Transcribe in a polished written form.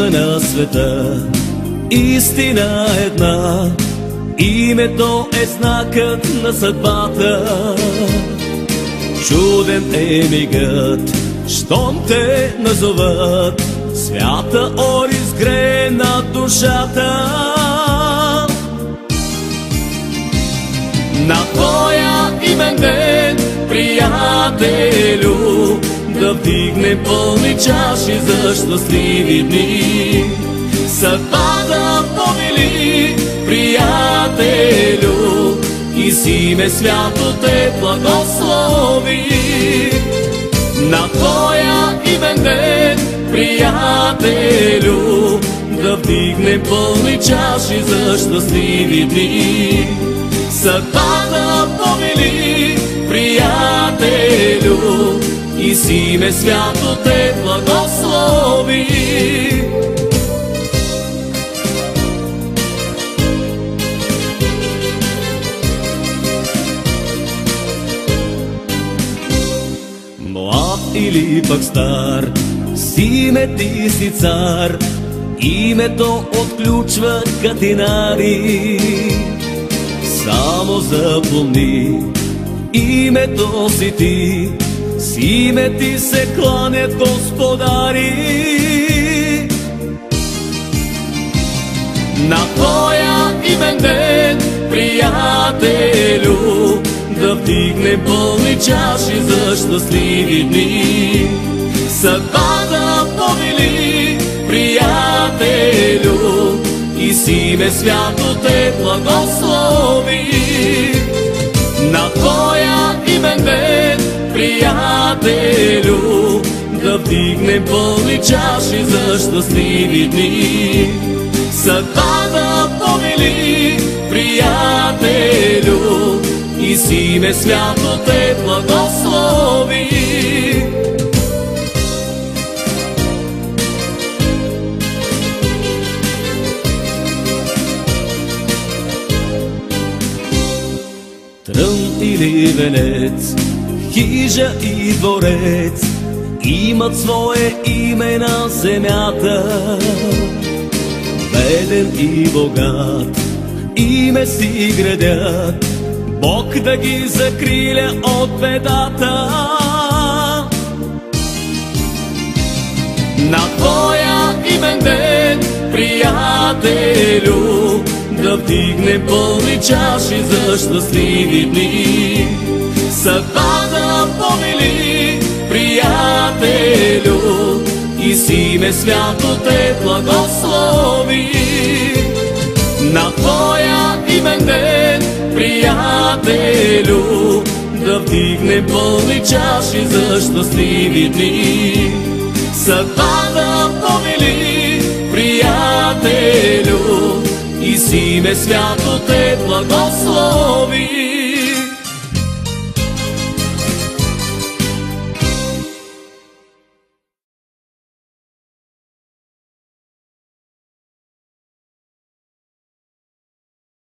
име на света, истина една, името е знакът на съдбата. Чуден е мигът, щом те назоват, свята орис грее над душата. На твоя имен ден, приятелю, да вдигнем пълни чаши за щастливи дни. Съдбата повели, приятелю, и си ме свято те благослови. На твоя имен ден, приятелю, да вдигнем пълни чаши за щастливи дни. Съдбата повели, приятелю, и си ме свято те благослови. Млад или пък стар, с име ти си цар, името отключва катинари. Само запомни, името си ти, с име ти се кланят господари. На твоя имен ден, приятелю, да вдигнем пълни чаши за щастливи дни. Съдбата повели, приятелю, и си ме свято те благослови. На твоя имен ден, приятелю, да вдигнем пълни чаши за щастливи дни. Съдбата повели, приятелю, и си ме свято те благослови. Трън или венец, хижа и дворец имат свое име на земята. Беден и богат име си градят, Бог да ги закриля от бедата. На твоя имен ден, приятелю, да вдигнем пълни чаши за щастливи дни. Съдбата повели, приятелю, и си ме свято те благослови. На твоя имен ден, приятелю, да вдигнем пълни чаши за щастливи дни. Съдбата повели, приятелю, и си ме свято те благослови.